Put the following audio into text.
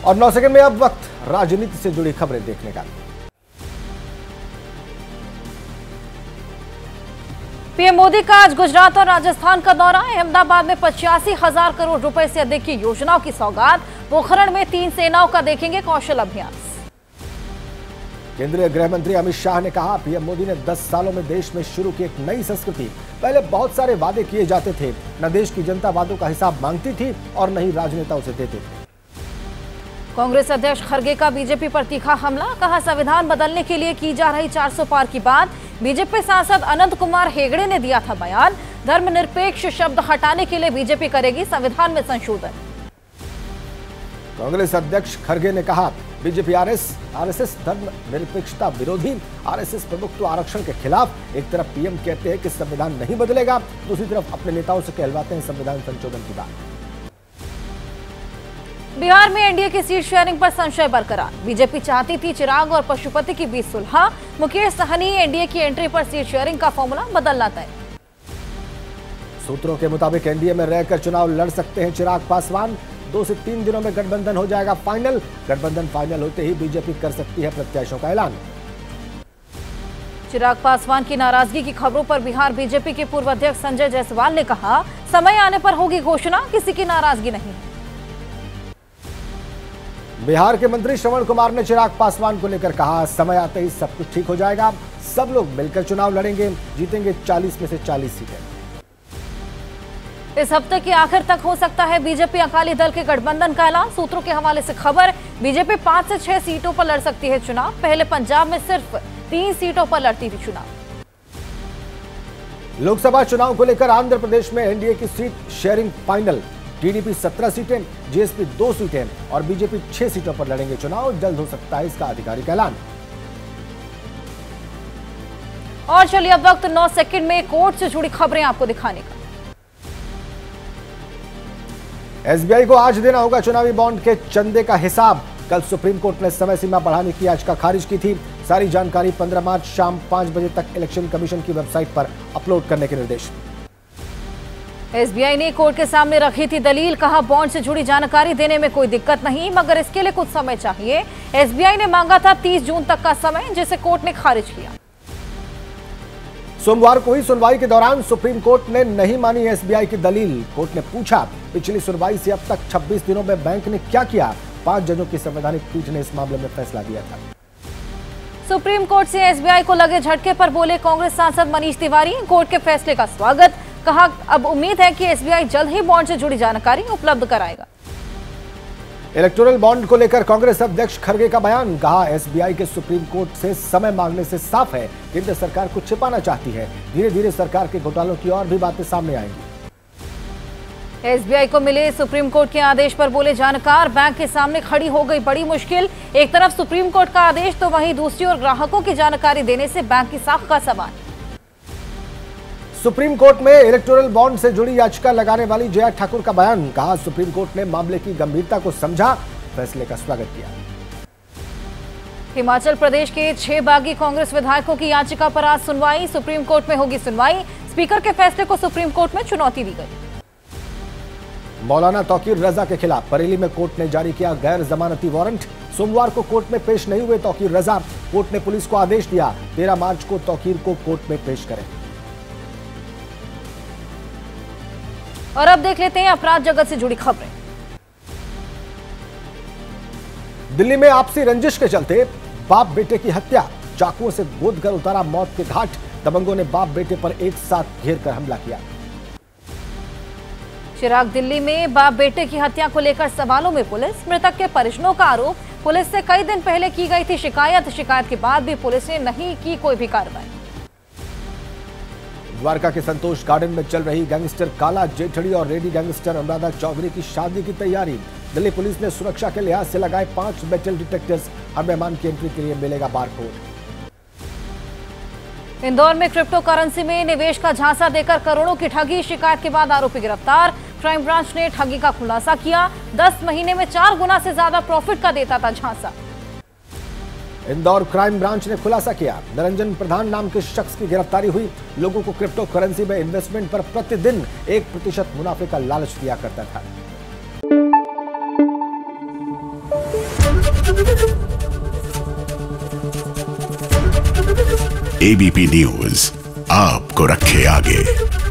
और 9 सेकंड में अब वक्त राजनीति से जुड़ी खबरें देखने का। पीएम मोदी का आज गुजरात और राजस्थान का दौरा। अहमदाबाद में 85,000 करोड़ रुपए से अधिक की योजनाओं की सौगात। पोखरण में 3 सेनाओं का देखेंगे कौशल अभ्यास। केंद्रीय गृह मंत्री अमित शाह ने कहा, पीएम मोदी ने 10 सालों में देश में शुरू की एक नई संस्कृति। पहले बहुत सारे वादे किए जाते थे, न देश की जनता वादों का हिसाब मांगती थी और न ही राजनेता उसे देते थे। कांग्रेस अध्यक्ष खड़गे का बीजेपी पर तीखा हमला। कहा, संविधान बदलने के लिए की जा रही 400 पार की बात। बीजेपी सांसद अनंत कुमार हेगड़े ने दिया था बयान। धर्मनिरपेक्ष शब्द हटाने के लिए बीजेपी करेगी संविधान में संशोधन। कांग्रेस अध्यक्ष खड़गे ने कहा, बीजेपी आरएसएस धर्मनिरपेक्षता विरोधी, आरएसएस प्रमुख आरक्षण के खिलाफ। एक तरफ पीएम कहते हैं कि संविधान नहीं बदलेगा, दूसरी तरफ अपने नेताओं से कहलवाते हैं संविधान संशोधन की बात। बिहार में एनडीए की सीट शेयरिंग पर संशय बरकरार। बीजेपी चाहती थी चिराग और पशुपति की बीच सुलह। मुकेश सहनी एनडीए की एंट्री पर सीट शेयरिंग का फॉर्मूला बदलना तय। सूत्रों के मुताबिक एनडीए में रहकर चुनाव लड़ सकते हैं चिराग पासवान। 2 से 3 दिनों में गठबंधन हो जाएगा फाइनल। गठबंधन फाइनल होते ही बीजेपी कर सकती है प्रत्याशियों का ऐलान। चिराग पासवान की नाराजगी की खबरों पर बिहार बीजेपी के पूर्व अध्यक्ष संजय जायसवाल ने कहा, समय आने पर होगी घोषणा, किसी की नाराजगी नहीं। बिहार के मंत्री श्रवण कुमार ने चिराग पासवान को लेकर कहा, समय आते ही सब कुछ ठीक हो जाएगा, सब लोग मिलकर चुनाव लड़ेंगे, जीतेंगे 40 में से 40 सीटें। इस हफ्ते के आखिर तक हो सकता है बीजेपी अकाली दल के गठबंधन का ऐलान। सूत्रों के हवाले से खबर, बीजेपी 5 से 6 सीटों पर लड़ सकती है चुनाव। पहले पंजाब में सिर्फ 3 सीटों पर लड़ती थी चुनाव। लोकसभा चुनाव को लेकर आंध्र प्रदेश में एनडीए की सीट शेयरिंग फाइनल। टीडीपी 17 सीटें, जेएसपी 2 सीटें और बीजेपी 6 सीटों पर लड़ेंगे चुनाव। जल्द हो सकता है इसका आधिकारिक ऐलान। और चलिए अब वक्त 9 सेकंड में कोर्ट से जुड़ी खबरें आपको दिखाने का। एसबीआई को आज देना होगा चुनावी बॉन्ड के चंदे का हिसाब। कल सुप्रीम कोर्ट ने समय सीमा बढ़ाने की याचिका खारिज की थी। सारी जानकारी 15 मार्च शाम 5 बजे तक इलेक्शन कमीशन की वेबसाइट पर अपलोड करने के निर्देश। एसबीआई ने कोर्ट के सामने रखी थी दलील। कहा, बॉन्ड से जुड़ी जानकारी देने में कोई दिक्कत नहीं, मगर इसके लिए कुछ समय चाहिए। एसबीआई ने मांगा था 30 जून तक का समय, जिसे कोर्ट ने खारिज किया। सोमवार को हुई सुनवाई के दौरान सुप्रीम कोर्ट ने नहीं मानी एसबीआई की दलील। कोर्ट ने पूछा, पिछली सुनवाई से अब तक 26 दिनों में बैंक ने क्या किया। 5 जजों की संवैधानिक पीठ ने इस मामले में फैसला दिया था। सुप्रीम कोर्ट से एसबीआई को लगे झटके पर बोले कांग्रेस सांसद मनीष तिवारी। कोर्ट के फैसले का स्वागत। कहा, अब उम्मीद है कि एसबीआई जल्द ही बॉन्ड से जुड़ी जानकारी उपलब्ध कराएगा। इलेक्टोरल बॉन्ड को लेकर कांग्रेस अध्यक्ष खड़गे का बयान। कहा, एसबीआई के सुप्रीम कोर्ट से समय मांगने से साफ है केंद्र सरकार कुछ छिपाना चाहती है। धीरे धीरे सरकार के घोटालों की और भी बातें सामने आएंगी। एसबीआई को मिले सुप्रीम कोर्ट के आदेश पर बोले जानकार, बैंक के सामने खड़ी हो गई बड़ी मुश्किल। एक तरफ सुप्रीम कोर्ट का आदेश तो वहीं दूसरी ओर ग्राहकों की जानकारी देने से बैंक की साख का सवाल। सुप्रीम कोर्ट में इलेक्टोरल बॉन्ड से जुड़ी याचिका लगाने वाली जया ठाकुर का बयान। कहा, सुप्रीम कोर्ट ने मामले की गंभीरता को समझा, फैसले का स्वागत किया। हिमाचल प्रदेश के 6 बागी कांग्रेस विधायकों की याचिका पर आज सुनवाई। सुप्रीम कोर्ट में होगी सुनवाई। स्पीकर के फैसले को सुप्रीम कोर्ट में चुनौती दी गई। मौलाना तौकीर रजा के खिलाफ बरेली में कोर्ट ने जारी किया गैर जमानती वारंट। सोमवार को कोर्ट में पेश नहीं हुए तौकीर रजा। कोर्ट ने पुलिस को आदेश दिया 13 मार्च को तौकीर को कोर्ट में पेश करें। और अब देख लेते हैं अपराध जगत से जुड़ी खबरें। दिल्ली में आपसी रंजिश के चलते बाप बेटे की हत्या। चाकुओं से गोद कर उतारा मौत के घाट। दबंगों ने बाप बेटे पर एक साथ घेर कर हमला किया। चिराग, दिल्ली में बाप बेटे की हत्या को लेकर सवालों में पुलिस। मृतक के परिजनों का आरोप, पुलिस से कई दिन पहले की गई थी शिकायत के बाद भी पुलिस ने नहीं की कोई भी कार्रवाई। द्वारका के संतोष गार्डन में चल रही गैंगस्टर काला जेठड़ी और रेडी गैंगस्टर अनुराधा चौधरी की शादी की तैयारी। दिल्ली पुलिस ने सुरक्षा के लिहाज से लगाए 5 मेटल डिटेक्टर्स। हर मेहमान की एंट्री के लिए मिलेगा बारकोड। इंदौर में क्रिप्टो करेंसी में निवेश का झांसा देकर करोड़ों की ठगी। शिकायत के बाद आरोपी गिरफ्तार। क्राइम ब्रांच ने ठगी का खुलासा किया। 10 महीने में 4 गुना से ज्यादा प्रॉफिट का देता था झांसा। इंदौर क्राइम ब्रांच ने खुलासा किया, निरंजन प्रधान नाम के शख्स की गिरफ्तारी हुई। लोगों को क्रिप्टो करेंसी में इन्वेस्टमेंट पर प्रतिदिन 1% मुनाफे का लालच दिया करता था। एबीपी न्यूज आपको रखे आगे।